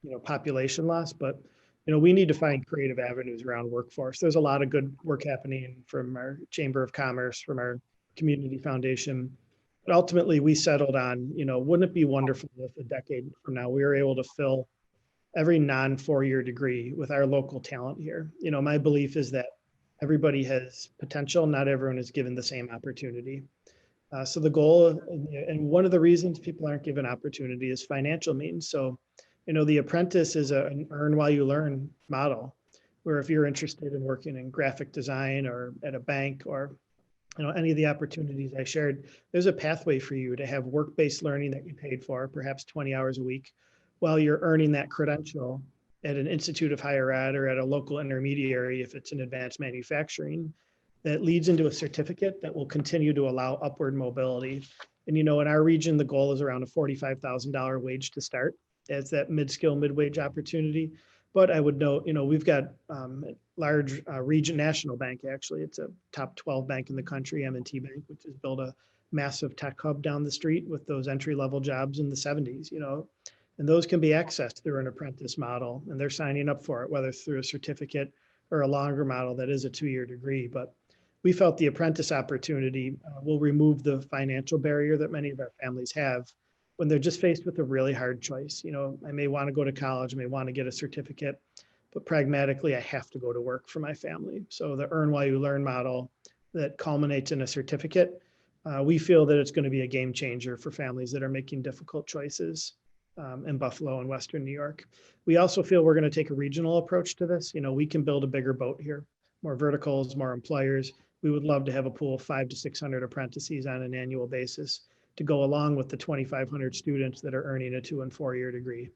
you know, population loss, but you know, we need to find creative avenues around workforce. There's a lot of good work happening from our Chamber of Commerce, from our community foundation. But ultimately, we settled on, you know, wouldn't it be wonderful if a decade from now we were able to fill every non-4-year degree with our local talent here? You know, my belief is that everybody has potential. Not everyone is given the same opportunity. So the goal, and one of the reasons people aren't given opportunity is financial means. So, you know, the apprentice is an earn while you learn model, where if you're interested in working in graphic design or at a bank or, you know, any of the opportunities I shared, there's a pathway for you to have work-based learning that you paid for, perhaps 20 hours a week, while you're earning that credential at an institute of higher ed or at a local intermediary, if it's in advanced manufacturing, that leads into a certificate that will continue to allow upward mobility. And, you know, in our region, the goal is around a $45,000 wage to start as that mid-skill, mid-wage opportunity. But I would note, you know, we've got large region national bank, actually. It's a top 12 bank in the country, M&T Bank, which has built a massive tech hub down the street with those entry-level jobs in the 70s, you know, and those can be accessed through an apprentice model, and they're signing up for it, whether it's through a certificate or a longer model that is a 2-year degree. But we felt the apprentice opportunity will remove the financial barrier that many of our families have when they're just faced with a really hard choice. You know, I may want to go to college, I may want to get a certificate, but pragmatically, I have to go to work for my family. So the earn while you learn model that culminates in a certificate, we feel that it's going to be a game changer for families that are making difficult choices in Buffalo and Western New York. We also feel we're going to take a regional approach to this. You know, we can build a bigger boat here, more verticals, more employers. we would love to have a pool of 500 to 600 apprentices on an annual basis to go along with the 2,500 students that are earning a 2- and 4-year degree.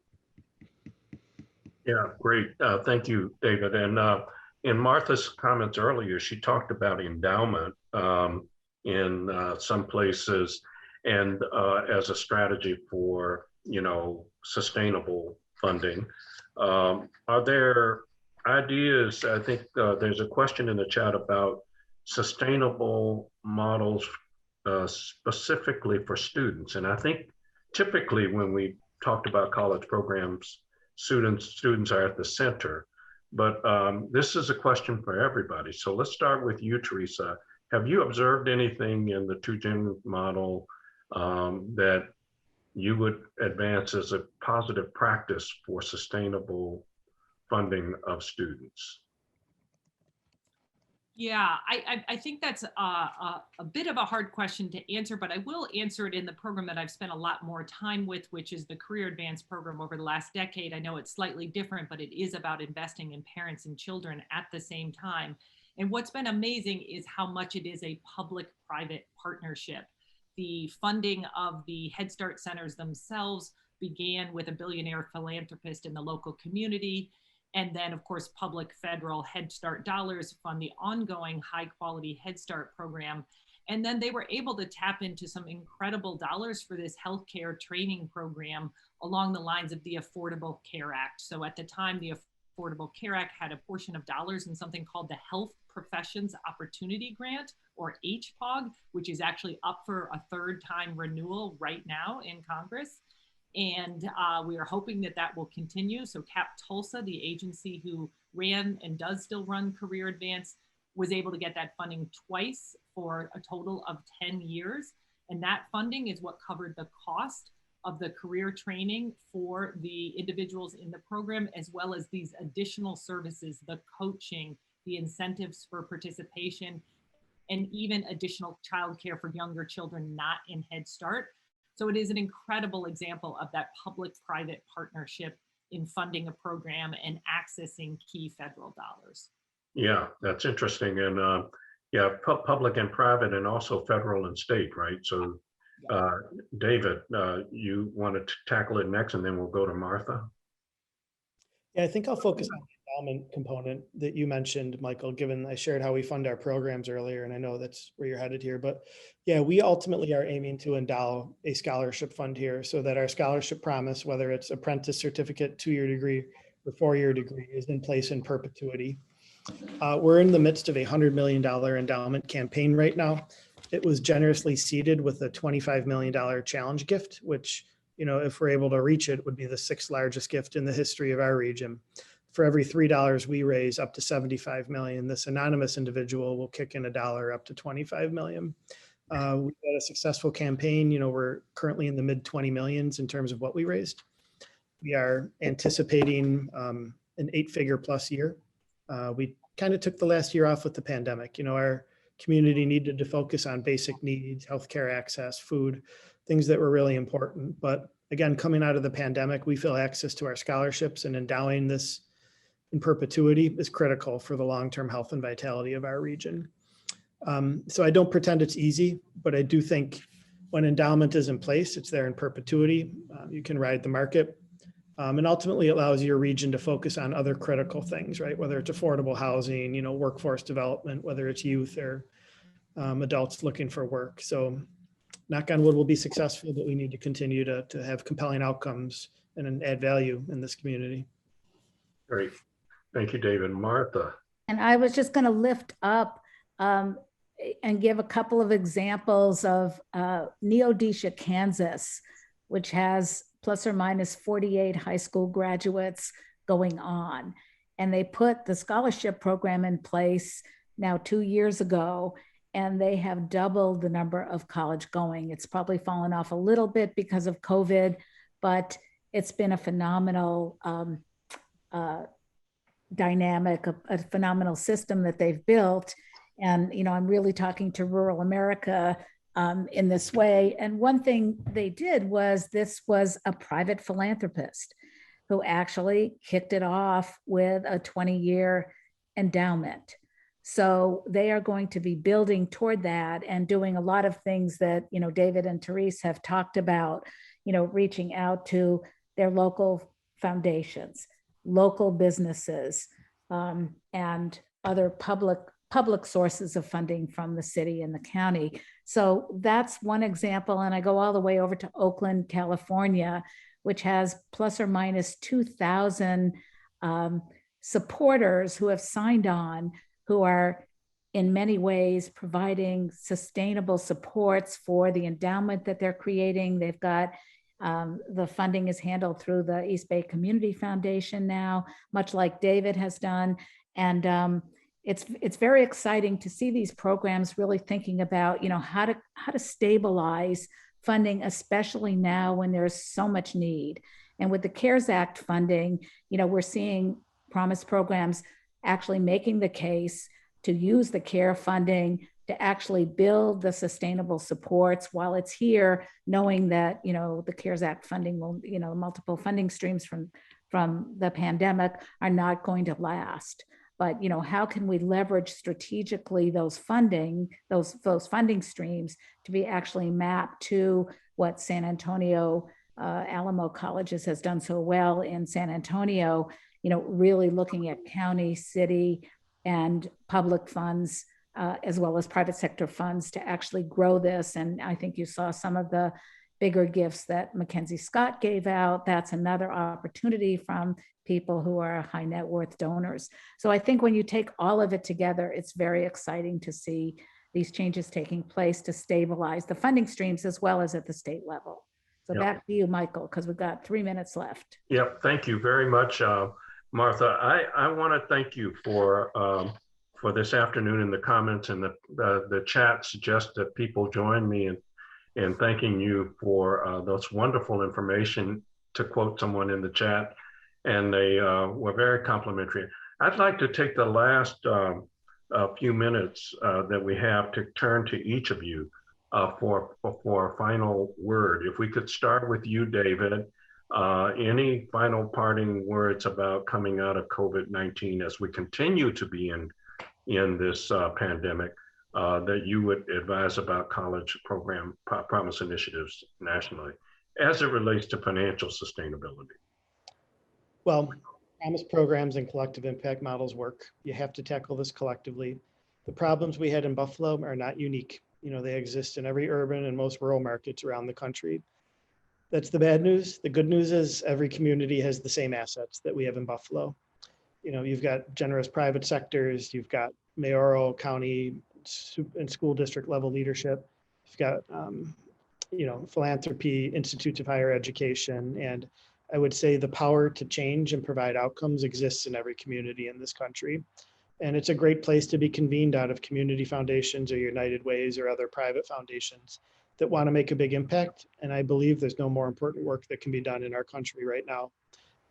Yeah, great. Thank you, David. And in Martha's comments earlier, she talked about endowment in some places and as a strategy for, sustainable funding. Are there ideas? I think there's a question in the chat about sustainable models specifically for students. And I think typically when we talked about college programs, students are at the center, but this is a question for everybody. So let's start with you, Teresa. Have you observed anything in the two-gen model that you would advance as a positive practice for sustainable funding of students? Yeah, I think that's a bit of a hard question to answer, but I will answer it in the program that I've spent a lot more time with, which is the Career Advance program over the last decade. I know it's slightly different, but it is about investing in parents and children at the same time. And what's been amazing is how much it is a public-private partnership. The funding of the Head Start centers themselves began with a billionaire philanthropist in the local community. And then, of course, public federal Head Start dollars fund the ongoing high quality Head Start program. And then they were able to tap into some incredible dollars for this healthcare training program along the lines of the Affordable Care Act. So at the time, the Affordable Care Act had a portion of dollars in something called the Health Professions Opportunity Grant, or HPOG, which is actually up for a 3rd time renewal right now in Congress. And we are hoping that that will continue. So CAP Tulsa, the agency who ran and does still run Career Advance, was able to get that funding twice for a total of 10 years. And that funding is what covered the cost of the career training for the individuals in the program, as well as these additional services, the coaching, the incentives for participation, and even additional childcare for younger children not in Head Start. So it is an incredible example of that public-private partnership in funding a program and accessing key federal dollars. Yeah, that's interesting. And yeah, public and private and also federal and state, right? So David, you wanted to tackle it next and then we'll go to Martha. Yeah, I think I'll focus on the endowment component that you mentioned, Michael, given I shared how we fund our programs earlier, and I know that's where you're headed here. But yeah, we ultimately are aiming to endow a scholarship fund here so that our scholarship promise, whether it's apprentice certificate, 2-year degree, or 4-year degree, is in place in perpetuity. We're in the midst of a $100 million endowment campaign right now. It was generously seeded with a $25 million challenge gift, which, if we're able to reach it, would be the 6th largest gift in the history of our region. For every $3 we raise up to 75 million, this anonymous individual will kick in $1 up to 25 million. We've had a successful campaign. We're currently in the mid 20 millions in terms of what we raised. We are anticipating an 8-figure plus year. We kind of took the last year off with the pandemic. Our community needed to focus on basic needs, healthcare access, food, things that were really important. But again, coming out of the pandemic, we feel access to our scholarships and endowing this in perpetuity is critical for the long-term health and vitality of our region. So I don't pretend it's easy, but I do think when endowment is in place, it's there in perpetuity. You can ride the market. And ultimately allows your region to focus on other critical things, right? Whether it's affordable housing, workforce development, whether it's youth or adults looking for work. So knock on wood, we'll be successful, but we need to continue to have compelling outcomes and add value in this community. Great. Thank you, David. Martha. And I was just going to lift up and give a couple of examples of Neodesha, Kansas, which has plus or minus 48 high school graduates going on. And they put the scholarship program in place now 2 years ago, and they have doubled the number of college going. It's probably fallen off a little bit because of COVID, but it's been a phenomenal dynamic, a phenomenal system that they've built. And, I'm really talking to rural America in this way. And one thing they did was this was a private philanthropist who actually kicked it off with a 20-year endowment. So they are going to be building toward that and doing a lot of things that, David and Therese have talked about, reaching out to their local foundations, local businesses, and other public sources of funding from the city and the county. So that's one example. And I go all the way over to Oakland, California, which has plus or minus 2,000 supporters who have signed on, who are in many ways providing sustainable supports for the endowment that they're creating. They've got the funding is handled through the East Bay Community Foundation now, much like David has done. And it's very exciting to see these programs really thinking about, how to stabilize funding, especially now when there's so much need. And with the CARES Act funding, we're seeing Promise programs actually making the case to use the CARE funding to actually build the sustainable supports while it's here, knowing that, the CARES Act funding will, multiple funding streams from the pandemic are not going to last. But, how can we leverage strategically those funding streams to be actually mapped to what San Antonio Alamo Colleges has done so well in San Antonio, really looking at county, city, and public funds, as well as private sector funds to actually grow this. And I think you saw some of the bigger gifts that Mackenzie Scott gave out. That's another opportunity from people who are high net worth donors. So I think when you take all of it together, it's very exciting to see these changes taking place to stabilize the funding streams as well as at the state level. So back to you, Michael, because we've got 3 minutes left. Yep, thank you very much, Martha. I want to thank you for this afternoon, and the comments and the chat suggest that people join me in thanking you for those wonderful information, to quote someone in the chat, and they were very complimentary. I'd like to take the last few minutes that we have to turn to each of you for a final word. If we could start with you, David, any final parting words about coming out of COVID-19 as we continue to be in this pandemic that you would advise about college program promise initiatives nationally as it relates to financial sustainability? Well, promise programs and collective impact models work. You have to tackle this collectively. The problems we had in Buffalo are not unique. They exist in every urban and most rural markets around the country. That's the bad news. The good news is every community has the same assets that we have in Buffalo. You've got generous private sectors, you've got mayoral, county, and school district level leadership. You've got, philanthropy, institutes of higher education. And I would say the power to change and provide outcomes exists in every community in this country. And it's a great place to be convened out of community foundations or United Ways or other private foundations that want to make a big impact. And I believe there's no more important work that can be done in our country right now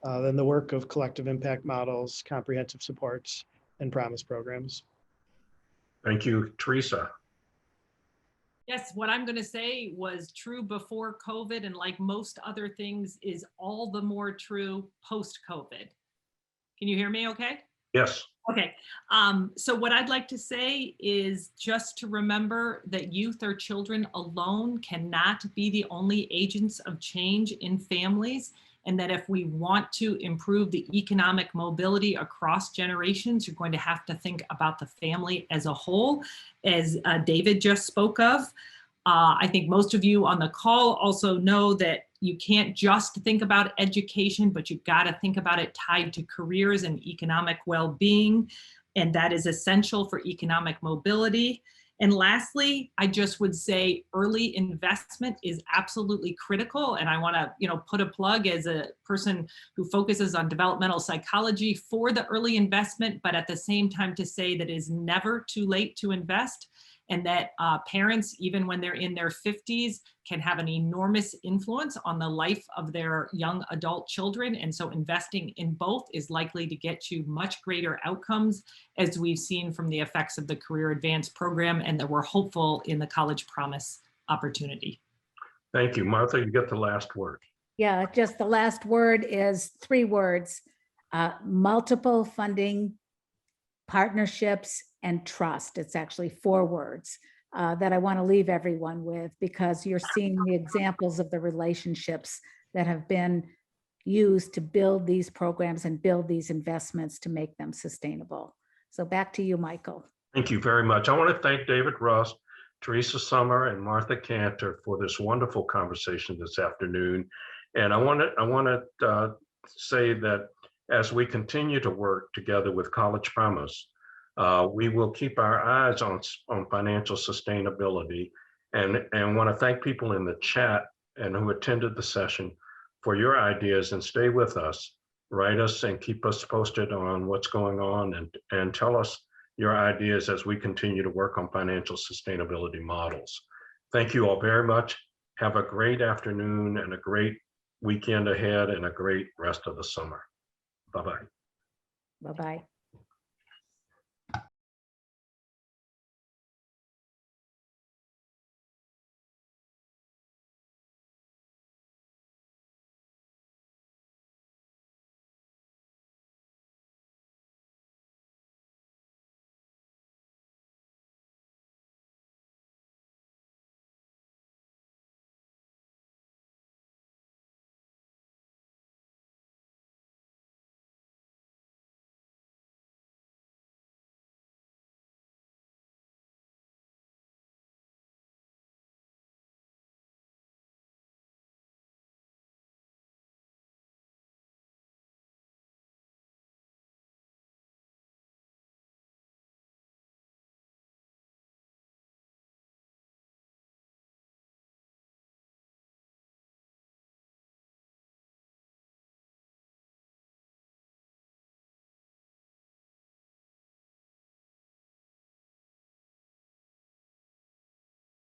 than the work of collective impact models, comprehensive supports, and promise programs. Thank you, Teresa. Yes, what I'm going to say was true before COVID, and like most other things is all the more true post-COVID. Can you hear me okay? Yes. Okay, so what I'd like to say is just to remember that youth or children alone cannot be the only agents of change in families, and that if we want to improve the economic mobility across generations, you're going to have to think about the family as a whole, as David just spoke of. I think most of you on the call also know that you can't just think about education, but you've got to think about it tied to careers and economic well-being, and that is essential for economic mobility. And lastly, I just would say early investment is absolutely critical. And I want to, put a plug as a person who focuses on developmental psychology for the early investment, but at the same time to say that it is never too late to invest, and that parents, even when they're in their 50s, can have an enormous influence on the life of their young adult children. And so investing in both is likely to get you much greater outcomes, as we've seen from the effects of the Career Advance program, and that we're hopeful in the College Promise opportunity. Thank you. Martha, you get the last word. Yeah, just the last word is 3 words, multiple funding partnerships, and trust. It's actually 4 words that I want to leave everyone with, because you're seeing the examples of the relationships that have been used to build these programs and build these investments to make them sustainable. So back to you, Michael. Thank you very much. I want to thank David Rust, Teresa Summer, and Martha Cantor for this wonderful conversation this afternoon. And I want to say that as we continue to work together with College Promise, we will keep our eyes on financial sustainability, and want to thank people in the chat and who attended the session for your ideas, and stay with us. Write us and keep us posted on what's going on, and tell us your ideas as we continue to work on financial sustainability models. Thank you all very much. Have a great afternoon and a great weekend ahead and a great rest of the summer. Bye-bye. Bye-bye.